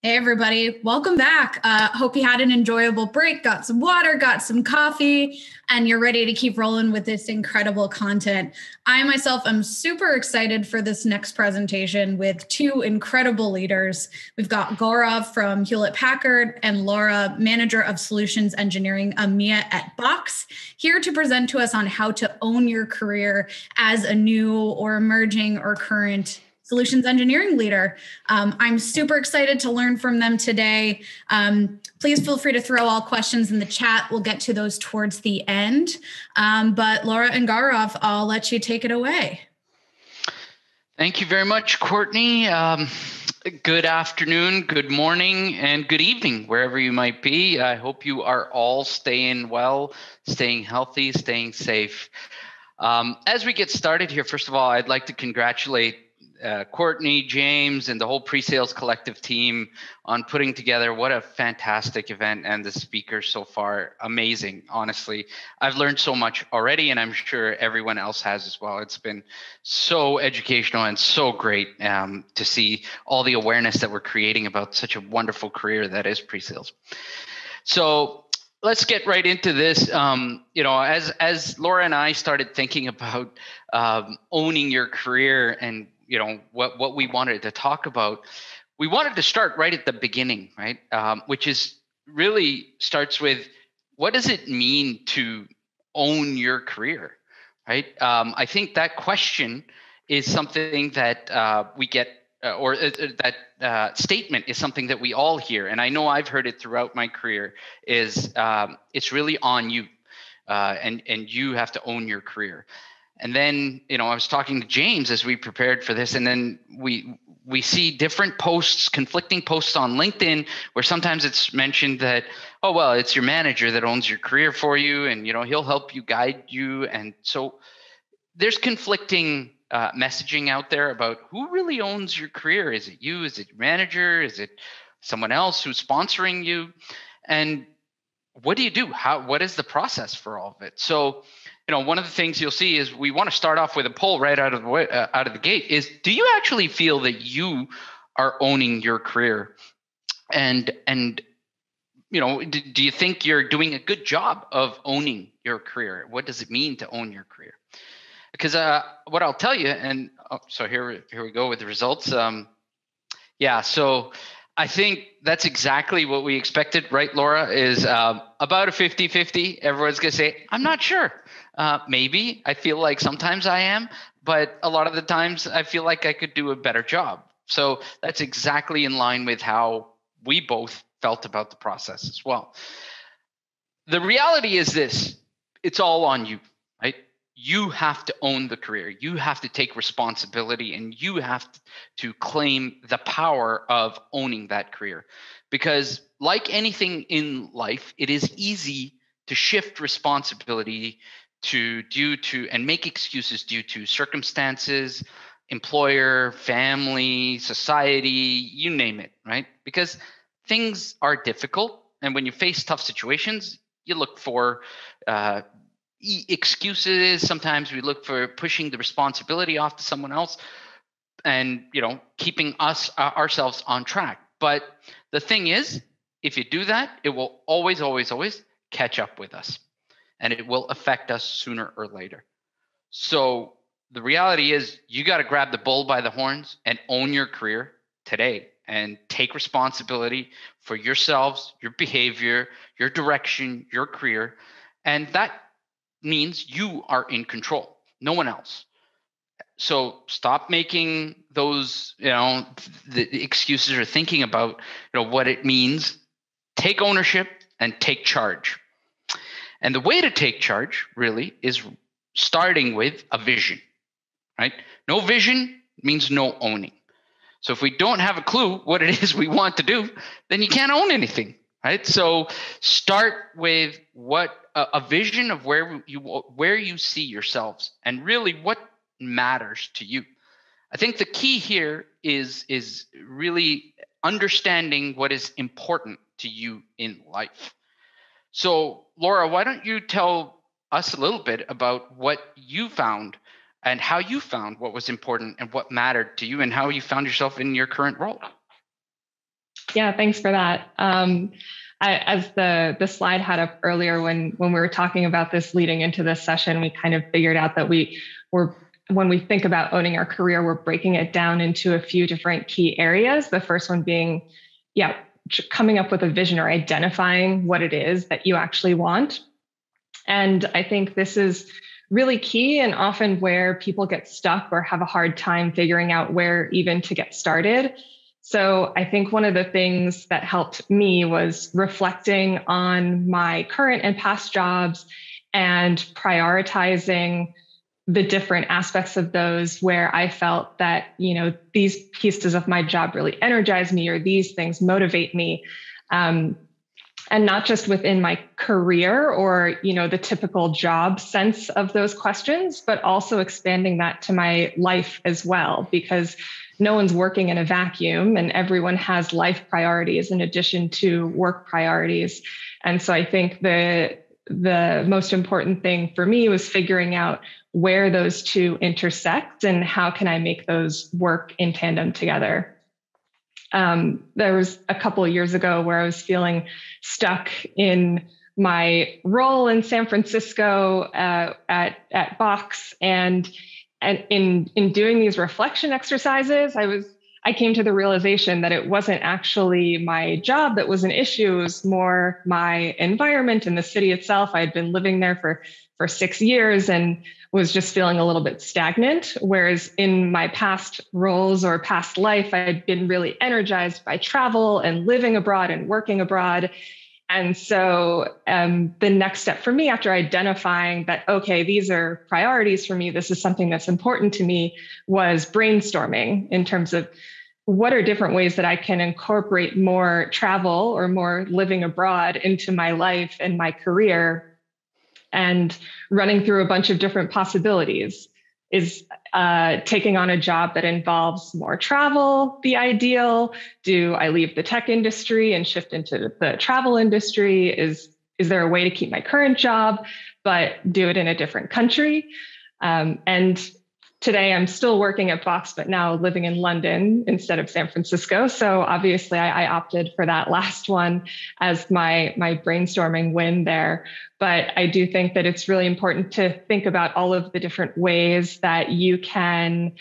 Hey, everybody. Welcome back. Hope you had an enjoyable break, got some water, got some coffee, and you're ready to keep rolling with this incredible content. I myself am super excited for this next presentation with two incredible leaders. We've got Gaurav from Hewlett Packard and Laura, Manager of Solutions Engineering EMEA at Box, here to present to us on how to own your career as a new or emerging or current solutions engineering leader. I'm super excited to learn from them today. Please feel free to throw all questions in the chat. We'll get to those towards the end. But Laura and Gaurav, I'll let you take it away. Thank you very much, Courtney. Good afternoon, good morning, and good evening, wherever you might be. I hope you are all staying well, staying healthy, staying safe. As we get started here, first of all, I'd like to congratulate Courtney, James, and the whole PreSales Collective team on putting together what a fantastic event, and the speakers so far, amazing. Honestly, I've learned so much already, and I'm sure everyone else has as well. It's been so educational and so great to see all the awareness that we're creating about such a wonderful career that is pre-sales. So let's get right into this. As Laura and I started thinking about owning your career and what we wanted to talk about, we wanted to start right at the beginning, right? Which is really starts with, what does it mean to own your career, right? I think that question is something that we get, that statement is something that we all hear. And I know I've heard it throughout my career, is it's really on you, and you have to own your career. And then, I was talking to James as we prepared for this, and then we see different posts, conflicting posts on LinkedIn, where sometimes it's mentioned that, oh, well, it's your manager that owns your career for you, and, he'll help you, guide you. And so there's conflicting messaging out there about who really owns your career. Is it you? Is it your manager? Is it someone else who's sponsoring you? And what do you do? What is the process for all of it? So, one of the things you'll see is we want to start off with a poll right out of the gate is, do you actually feel that you are owning your career? And do you think you're doing a good job of owning your career? What does it mean to own your career? Because what I'll tell you, and so here we go with the results. So I think that's exactly what we expected, right, Laura? Is about a 50-50. Everyone's going to say, I'm not sure. Maybe I feel like sometimes I am, but a lot of the times I feel like I could do a better job. So that's exactly in line with how we both felt about the process as well. The reality is this: it's all on you, right? You have to own the career. You have to take responsibility, and you have to claim the power of owning that career. Because like anything in life, it is easy to shift responsibility due to and make excuses due to circumstances, employer, family, society, you name it, right? Because things are difficult, and when you face tough situations, you look for excuses. Sometimes we look for pushing the responsibility off to someone else, and keeping ourselves on track. But the thing is, if you do that, it will always catch up with us, and it will affect us sooner or later. So the reality is, you got to grab the bull by the horns and own your career today, and take responsibility for yourselves, your behavior, your direction, your career. And that means you are in control, no one else. So stop making those, the excuses, or thinking about, what it means. Take ownership and take charge. And the way to take charge really is starting with a vision, right? No vision means no owning. So if we don't have a clue what it is we want to do, then you can't own anything, right? So start with a vision of where you see yourselves, and really what matters to you. I think the key here is really understanding what is important to you in life. So Laura, why don't you tell us a little bit about what you found and how you found what was important and what mattered to you and how you found yourself in your current role. Yeah, thanks for that. As the slide had up earlier, when we were talking about this leading into this session, we kind of figured out that when we think about owning our career, we're breaking it down into a few different key areas. The first one being, coming up with a vision or identifying what it is that you actually want. And I think this is really key and often where people get stuck or have a hard time figuring out where even to get started. So I think one of the things that helped me was reflecting on my current and past jobs and prioritizing the different aspects of those where I felt that, these pieces of my job really energize me or these things motivate me. And not just within my career or, the typical job sense of those questions, but also expanding that to my life as well, because no one's working in a vacuum and everyone has life priorities in addition to work priorities. And so I think the most important thing for me was figuring out where those two intersect and how can I make those work in tandem together. There was a couple of years ago where I was feeling stuck in my role in San Francisco at Box, and in doing these reflection exercises, I came to the realization that it wasn't actually my job that was an issue. It was more my environment in the city itself. I had been living there for 6 years and was just feeling a little bit stagnant. Whereas in my past roles or past life, I had been really energized by travel and living abroad and working abroad. And so the next step for me after identifying that, okay, these are priorities for me, this is something that's important to me, was brainstorming in terms of what are different ways that I can incorporate more travel or more living abroad into my life and my career, and running through a bunch of different possibilities. Is taking on a job that involves more travel the ideal? Do I leave the tech industry and shift into the travel industry? Is there a way to keep my current job, but do it in a different country? And today I'm still working at Fox, but now living in London instead of San Francisco. So obviously I opted for that last one as my brainstorming win there. But I do think that it's really important to think about all of the different ways that you can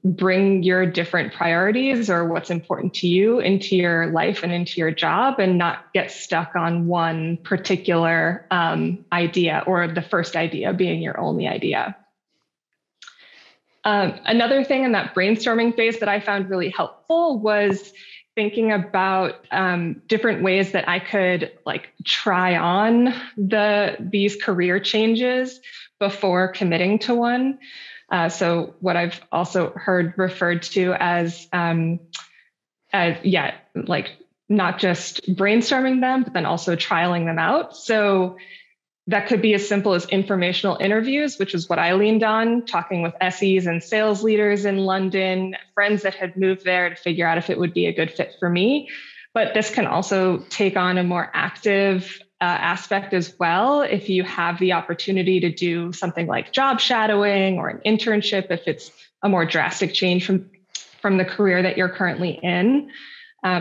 bring your different priorities or what's important to you into your life and into your job, and not get stuck on one particular idea, or the first idea being your only idea. Another thing in that brainstorming phase that I found really helpful was thinking about different ways that I could try on these career changes before committing to one. So what I've also heard referred to as not just brainstorming them, but then also trialing them out. So that could be as simple as informational interviews, which is what I leaned on, talking with SEs and sales leaders in London, friends that had moved there to figure out if it would be a good fit for me. But this can also take on a more active aspect as well. If you have the opportunity to do something like job shadowing or an internship, if it's a more drastic change from the career that you're currently in.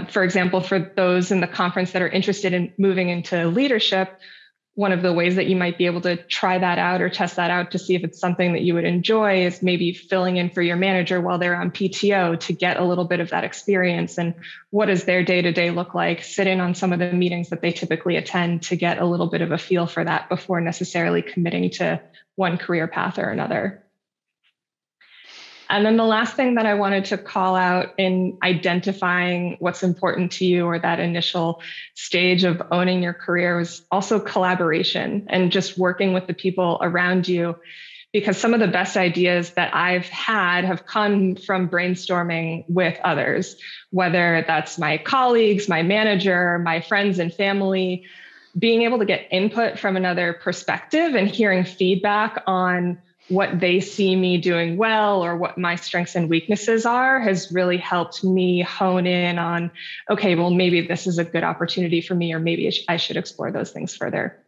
For example, for those in the conference that are interested in moving into leadership, one of the ways that you might be able to try that out or test that out to see if it's something that you would enjoy is maybe filling in for your manager while they're on PTO to get a little bit of that experience. And what does their day-to-day look like? Sit in on some of the meetings that they typically attend to get a little bit of a feel for that before necessarily committing to one career path or another. And then the last thing that I wanted to call out in identifying what's important to you, or that initial stage of owning your career, was also collaboration and just working with the people around you. Because some of the best ideas that I've had have come from brainstorming with others, whether that's my colleagues, my manager, my friends and family. Being able to get input from another perspective and hearing feedback on what they see me doing well or what my strengths and weaknesses are has really helped me hone in on, okay, well, maybe this is a good opportunity for me, or maybe I should explore those things further.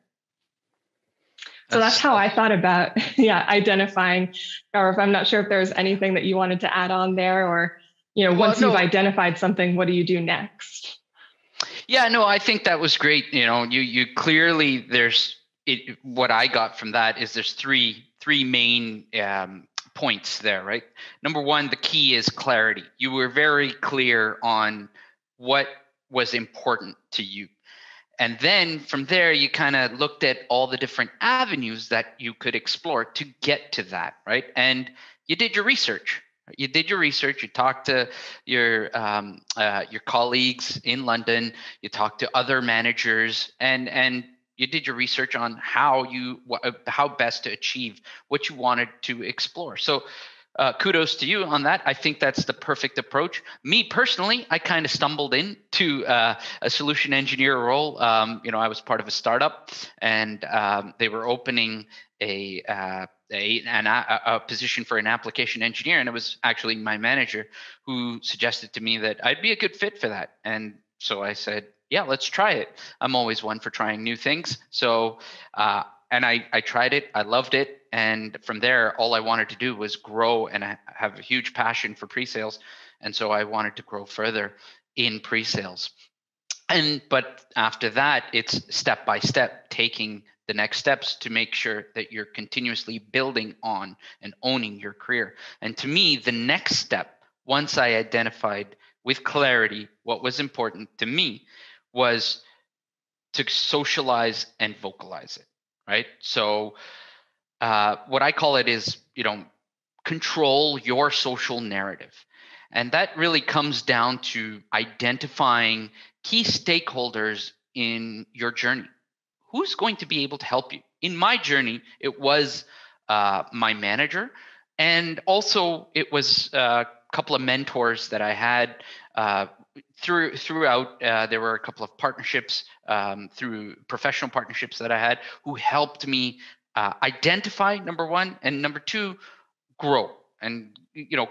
So that's how I thought about, identifying. Or I'm not sure if there's anything that you wanted to add on there, or, once you've identified something, what do you do next? Yeah, no, I think that was great. You clearly what I got from that is there's three main points there, right? Number one, the key is clarity. You were very clear on what was important to you. And then from there, you kind of looked at all the different avenues that you could explore to get to that, right? And you did your research. You did your research. You talked to your colleagues in London. You talked to other managers, and you did your research on how best to achieve what you wanted to explore. So kudos to you on that. I think that's the perfect approach. Me personally, I kind of stumbled into a solution engineer role. I was part of a startup, and they were opening a position for an application engineer, and it was actually my manager who suggested to me that I'd be a good fit for that. And so I said, yeah, let's try it. I'm always one for trying new things. So and I tried it. I loved it. And from there, all I wanted to do was grow, and I have a huge passion for pre-sales. And so I wanted to grow further in pre-sales. But after that, it's step by step, taking the next steps to make sure that you're continuously building on and owning your career. And to me, the next step, once I identified with clarity what was important to me, was to socialize and vocalize it, right? So what I call it is, control your social narrative. And that really comes down to identifying key stakeholders in your journey. Who's going to be able to help you? In my journey, it was my manager, and also it was a couple of mentors that I had throughout. There were a couple of partnerships through professional partnerships that I had who helped me identify, number one, and number two, grow and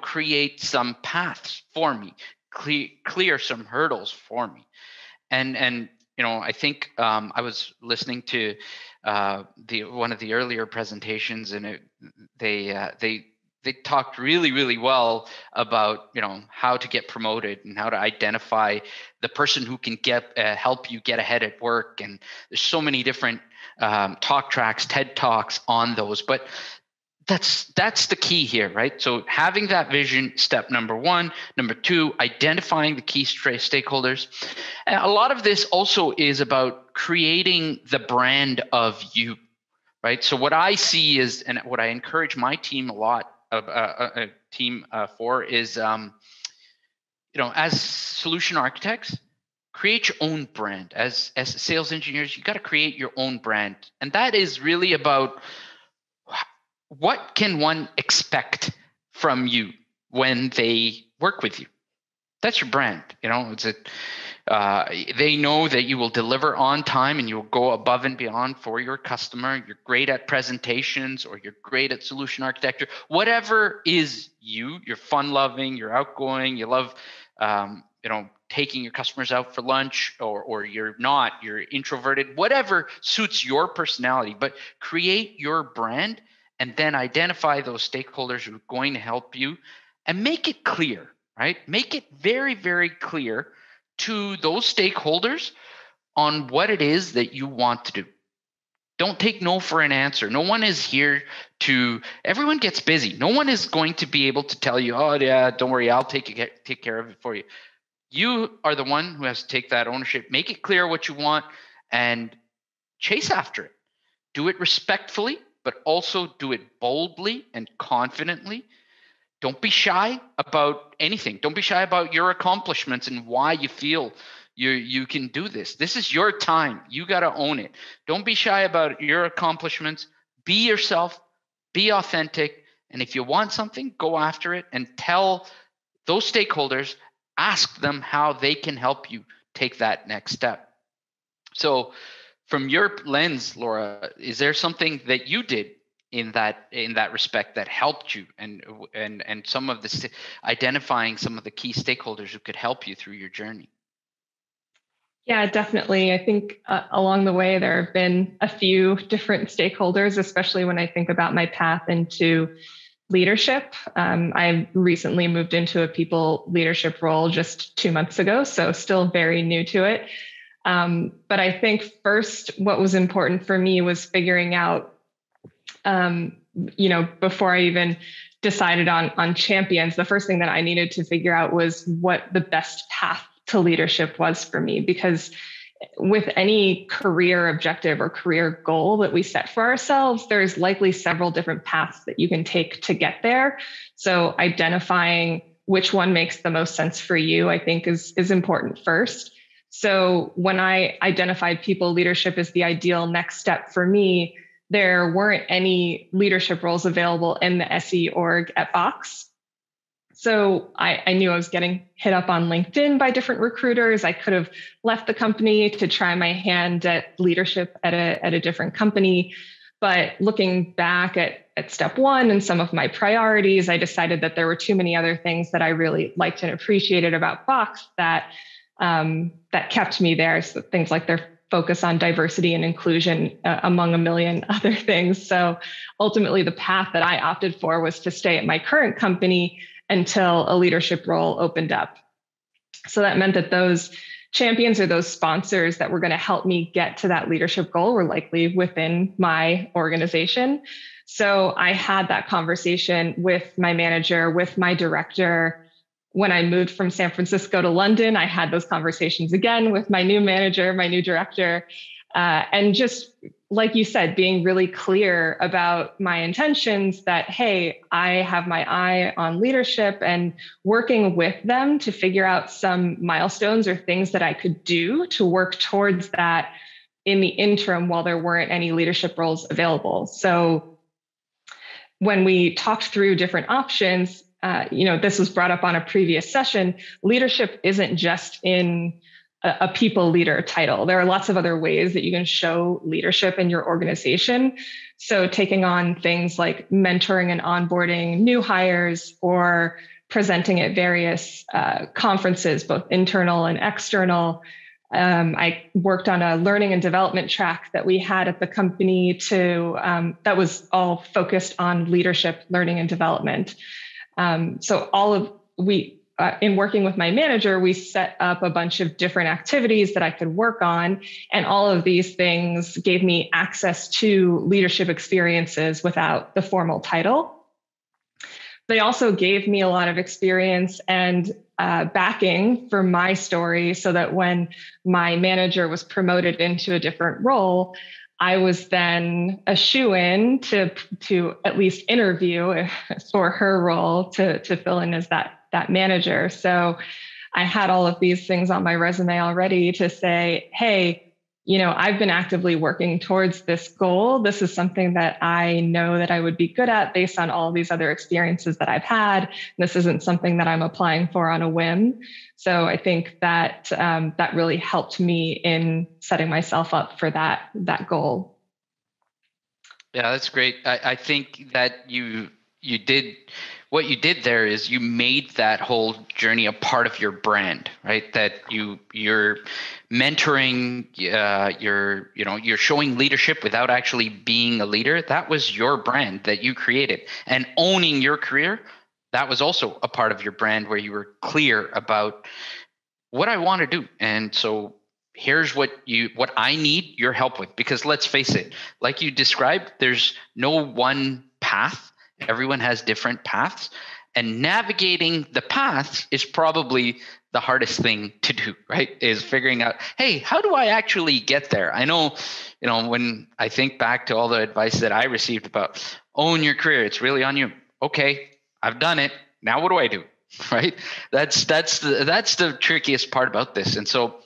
create some paths for me, clear some hurdles for me. And I think I was listening to one of the earlier presentations, and they talked really, really well about how to get promoted and how to identify the person who can help you get ahead at work. And there's so many different talk tracks, TED Talks on those, but that's the key here, right? So having that vision, step number one. Number two, identifying the key stakeholders. And a lot of this also is about creating the brand of you, right? So what I see is, and what I encourage my team for is, as solution architects, create your own brand. As sales engineers, you got to create your own brand. And that is really about what can one expect from you when they work with you. That's your brand. They know that you will deliver on time and you'll go above and beyond for your customer. You're great at presentations, or you're great at solution architecture. Whatever is you're fun-loving, you're outgoing, you love, taking your customers out for lunch, or you're not, you're introverted, whatever suits your personality. But create your brand, and then identify those stakeholders who are going to help you, and make it clear, right? Make it very, very clear to those stakeholders on what it is that you want to do. Don't take no for an answer. No one is here everyone gets busy. No one is going to be able to tell you, oh yeah, don't worry, I'll take care of it for you. You are the one who has to take that ownership. Make it clear what you want and chase after it. Do it respectfully, but also do it boldly and confidently. Don't be shy about anything. Don't be shy about your accomplishments and why you feel you can do this. This is your time. You got to own it. Don't be shy about your accomplishments. Be yourself. Be authentic. And if you want something, go after it, and tell those stakeholders, ask them how they can help you take that next step. So from your lens, Laura, is there something that you did in that respect that helped you, and some of the identifying some of the key stakeholders who could help you through your journey? Yeah, definitely. I think along the way, there have been a few different stakeholders, especially when I think about my path into leadership. I recently moved into a people leadership role just 2 months ago, so still very new to it. But I think first, what was important for me was figuring out, before I even decided on champions, the first thing that I needed to figure out was what the best path to leadership was for me. Because with any career objective or career goal that we set for ourselves, there's likely several different paths that you can take to get there. So identifying which one makes the most sense for you, I think is important first. So when I identified people leadership as the ideal next step for me, there weren't any leadership roles available in the SE org at Box. So I knew I was getting hit up on LinkedIn by different recruiters. I could have left the company to try my hand at leadership at a different company. But looking back at step one and some of my priorities, I decided that there were too many other things that I really liked and appreciated about Box that kept me there. So things like their focus on diversity and inclusion, among a million other things. So ultimately, the path that I opted for was to stay at my current company until a leadership role opened up. So that meant that those champions or those sponsors that were going to help me get to that leadership goal were likely within my organization. So I had that conversation with my manager, with my director. When I moved from San Francisco to London, I had those conversations again with my new manager, my new director, and just like you said, being really clear about my intentions that, hey, I have my eye on leadership and working with them to figure out some milestones or things that I could do to work towards that in the interim while there weren't any leadership roles available. So when we talked through different options, this was brought up on a previous session, leadership isn't just in a people leader title. There are lots of other ways that you can show leadership in your organization. So taking on things like mentoring and onboarding new hires or presenting at various conferences, both internal and external. I worked on a learning and development track that we had at the company that was all focused on leadership, learning and development. In working with my manager, we set up a bunch of different activities that I could work on. And all of these things gave me access to leadership experiences without the formal title. They also gave me a lot of experience and backing for my story so that when my manager was promoted into a different role, I was then a shoo-in to at least interview for her role to fill in as that manager. So I had all of these things on my resume already to say, hey, I've been actively working towards this goal. This is something that I know that I would be good at based on all these other experiences that I've had. This isn't something that I'm applying for on a whim. So I think that that really helped me in setting myself up for that goal. Yeah, that's great. I think that you did what you did there is you made that whole journey a part of your brand, right? That you're mentoring, you're showing leadership without actually being a leader. That was your brand that you created, and owning your career. That was also a part of your brand where you were clear about what I want to do. And so here's what I need your help with, because let's face it, like you described, there's no one path. Everyone has different paths, and navigating the paths is probably the hardest thing to do, right? Is figuring out, hey, how do I actually get there? I know, when I think back to all the advice that I received about own your career, it's really on you. Okay, I've done it. Now what do I do? Right? That's the trickiest part about this. And so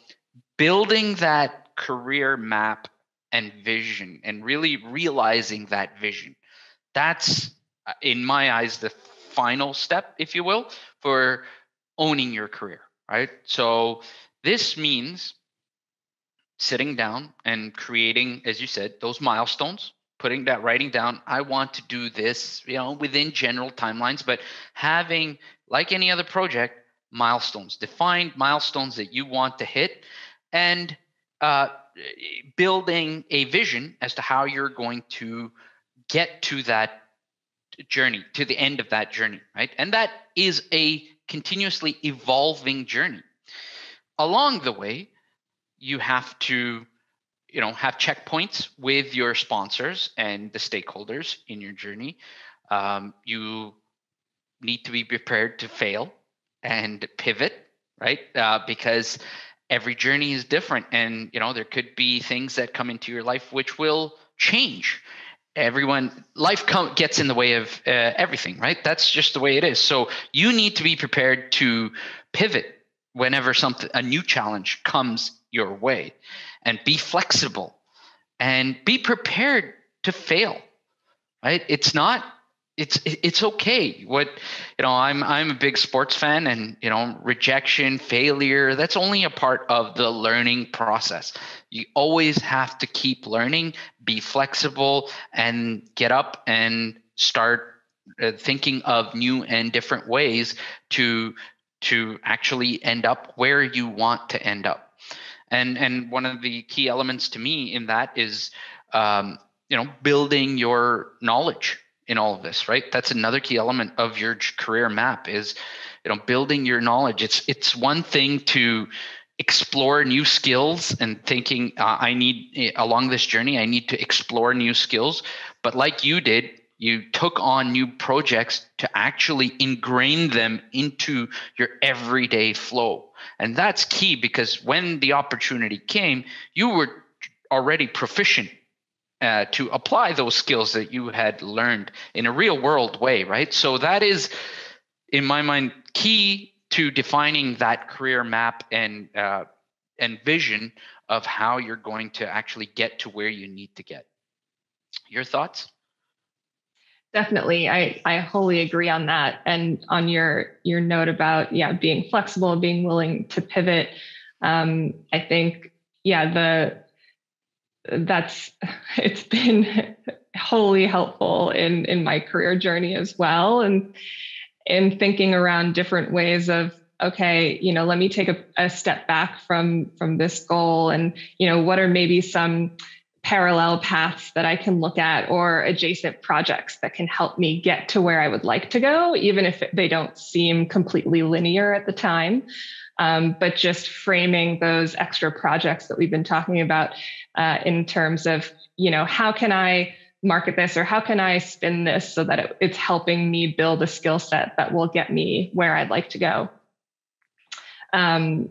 building that career map and vision and really realizing that vision, that's in my eyes the final step, if you will, for owning your career, right? So this means sitting down and creating, as you said, those milestones, writing down, I want to do this, within general timelines, but having, like any other project, milestones, defined milestones that you want to hit, and building a vision as to how you're going to get to that journey, to the end of that journey, right? And that is a continuously evolving journey. Along the way, you have to, have checkpoints with your sponsors and the stakeholders in your journey. You need to be prepared to fail and pivot, right? Because every journey is different, and there could be things that come into your life which will change. Life gets in the way of everything, right? That's just the way it is. So you need to be prepared to pivot whenever a new challenge comes your way, and be flexible and be prepared to fail, right? It's okay. I'm a big sports fan, and rejection, failure, that's only a part of the learning process. You always have to keep learning, be flexible, and get up and start thinking of new and different ways to actually end up where you want to end up. And one of the key elements to me in that is building your knowledge in all of this, right? That's another key element of your career map is, building your knowledge. It's one thing to explore new skills and thinking, along this journey, I need to explore new skills. But like you did, you took on new projects to actually ingrain them into your everyday flow. And that's key, because when the opportunity came, you were already proficient to apply those skills that you had learned in a real world way, right? So that is, in my mind, key to defining that career map and vision of how you're going to actually get to where you need to get. Your thoughts? Definitely. I wholly agree on that. And on your note about, being flexible, being willing to pivot. I think, it's been wholly helpful in my career journey as well. And in thinking around different ways of, okay, let me take a step back from this goal, and, what are maybe some parallel paths that I can look at, or adjacent projects that can help me get to where I would like to go, even if they don't seem completely linear at the time. But just framing those extra projects that we've been talking about in terms of, how can I market this, or how can I spin this so that it's helping me build a skill set that will get me where I'd like to go. And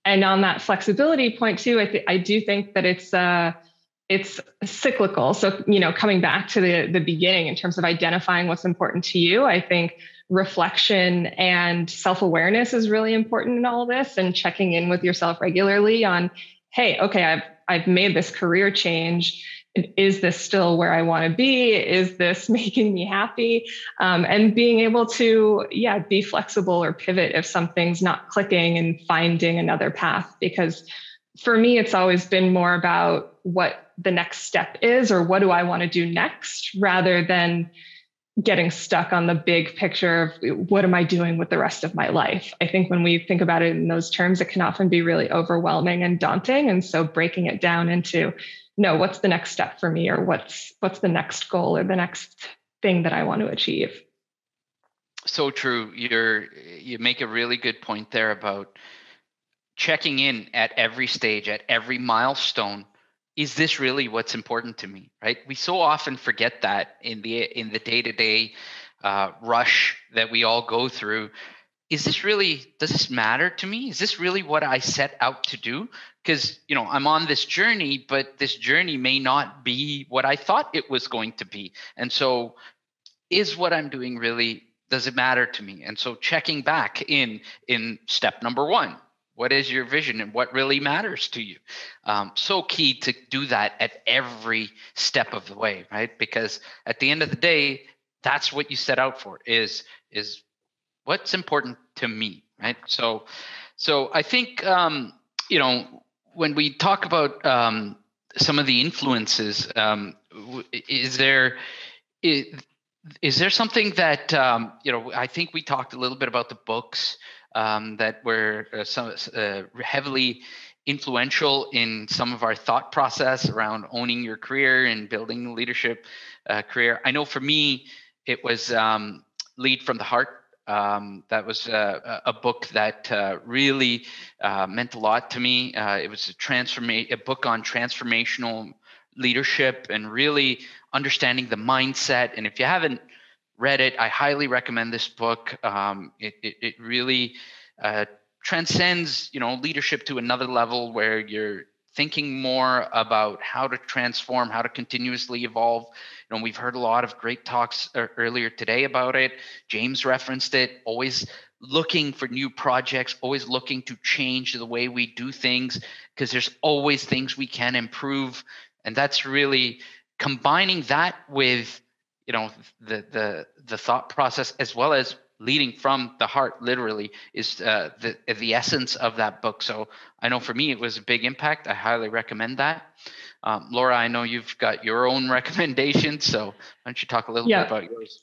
on that flexibility point too, I do think that it's cyclical. So, coming back to the beginning in terms of identifying what's important to you, I think reflection and self-awareness is really important in all of this, and checking in with yourself regularly on, hey, okay, I've made this career change. Is this still where I want to be? Is this making me happy? And being able to, be flexible or pivot if something's not clicking, and finding another path. Because for me, it's always been more about what the next step is, or what do I want to do next, rather than getting stuck on the big picture of what am I doing with the rest of my life. I think when we think about it in those terms, it can often be really overwhelming and daunting. And so breaking it down into, no, what's the next step for me, or what's the next goal, or the next thing that I want to achieve. So true. You make a really good point there about checking in at every stage, at every milestone. Is this really what's important to me, right? We so often forget that in the day-to-day rush that we all go through. Does this matter to me? Is this really what I set out to do? Because, I'm on this journey, but this journey may not be what I thought it was going to be. And so is what I'm doing really, does it matter to me? And so checking back in step number one, what is your vision and what really matters to you? So key to do that at every step of the way, right? Because at the end of the day, that's what you set out for, is what's important to me, right? So I think, when we talk about some of the influences, is there something that, I think we talked a little bit about the books that were heavily influential in some of our thought process around owning your career and building a leadership career. I know for me, it was Lead from the Heart. That was a book that really meant a lot to me. It was a book on transformational leadership and really understanding the mindset. And if you haven't read it, I highly recommend this book. It really transcends, leadership to another level where you're thinking more about how to transform, how to continuously evolve. We've heard a lot of great talks earlier today about it. James referenced it, always looking for new projects, always looking to change the way we do things, because there's always things we can improve. And that's really combining that with, the thought process, as well as leading from the heart, literally, is the essence of that book. So I know for me, it was a big impact. I highly recommend that. Laura, I know you've got your own recommendations, so why don't you talk a little bit about yours?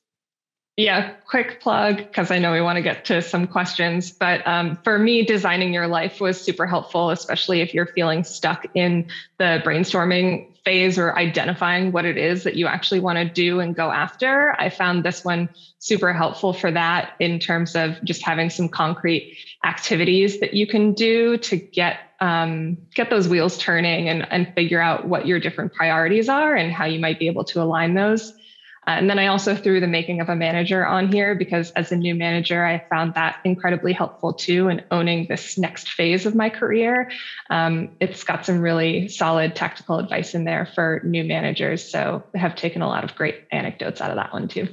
Yeah, quick plug, because I know we want to get to some questions. But for me, designing your life was super helpful, especially if you're feeling stuck in the brainstorming phase or identifying what it is that you actually want to do and go after. I found this one super helpful for that, in terms of just having some concrete activities that you can do to get those wheels turning and figure out what your different priorities are and how you might be able to align those. And then I also threw the Making of a Manager on here, because as a new manager, I found that incredibly helpful too in owning this next phase of my career. It's got some really solid tactical advice in there for new managers. So I have taken a lot of great anecdotes out of that one too.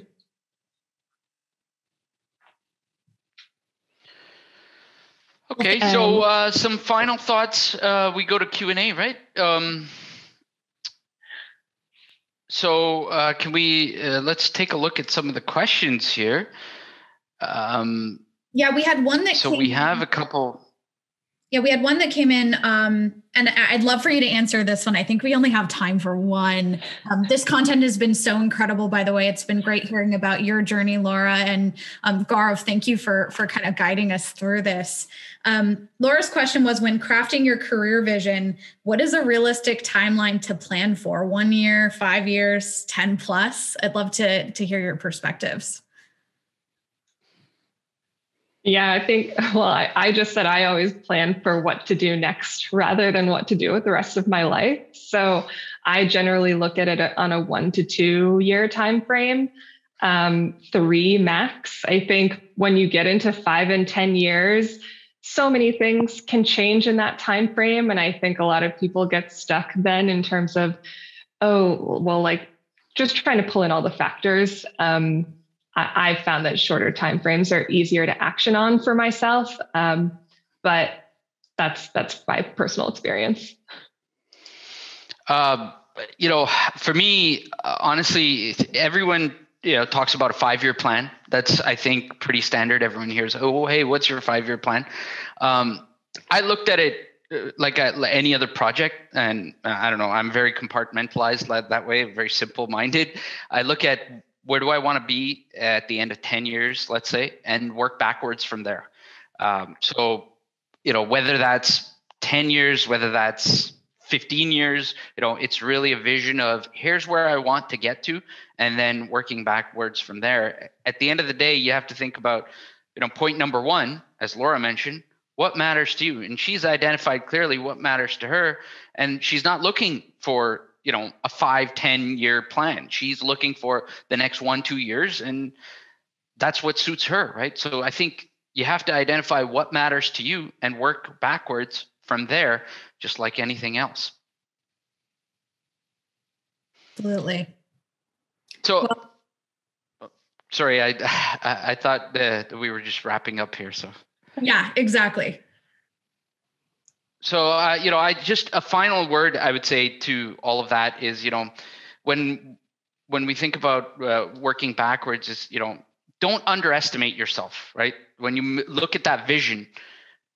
Okay, so some final thoughts. We go to Q&A, right? So can we, let's take a look at some of the questions here. Yeah, we had one that so we have a couple. Yeah, we had one that came in, and I'd love for you to answer this one. I think we only have time for one. This content has been so incredible, by the way. It's been great hearing about your journey, Laura, and Gaurav, thank you for kind of guiding us through this. Laura's question was, when crafting your career vision, what is a realistic timeline to plan for? 1 year, 5 years, 10 plus? I'd love to hear your perspectives. Yeah, I think, I just said I always plan for what to do next rather than what to do with the rest of my life. So I generally look at it on a 1 to 2 year time frame, 3 max. I think when you get into 5 and 10 years, so many things can change in that time frame. And I think a lot of people get stuck then in terms of, just trying to pull in all the factors. I've found that shorter timeframes are easier to action on for myself, but that's my personal experience. For me, honestly, everyone talks about a 5-year plan. That's, I think, pretty standard. Everyone hears, "Oh, hey, what's your 5-year plan?" I looked at it like any other project, and I don't know. I'm very compartmentalized that way, very simple-minded. I look at, where do I want to be at the end of 10 years, let's say, and work backwards from there. So, whether that's 10 years, whether that's 15 years, it's really a vision of, here's where I want to get to, and then working backwards from there. At the end of the day, you have to think about, point number 1, as Laura mentioned, what matters to you? And she's identified clearly what matters to her, and she's not looking for a 5-10 year plan. She's looking for the next 1-2 years, and that's what suits her, right? So I think you have to identify what matters to you and work backwards from there, just like anything else. Absolutely. So, sorry, I thought that we were just wrapping up here. So. Yeah, exactly. So, I just, a final word I would say to all of that is, when we think about working backwards, is, don't underestimate yourself, right? When you look at that vision,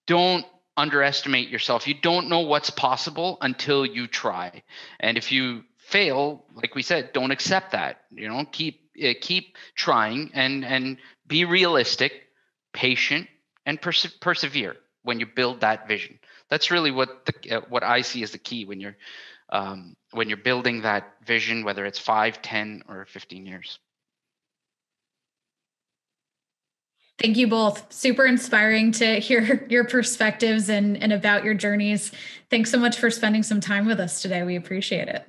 don't underestimate yourself. You don't know what's possible until you try. And if you fail, like we said, don't accept that, keep trying and be realistic, patient, and persevere when you build that vision. that's really what I see as the key when you're building that vision, whether it's 5, 10, or 15 years. Thank you both. Super inspiring to hear your perspectives and about your journeys. Thanks so much for spending some time with us today. We appreciate it.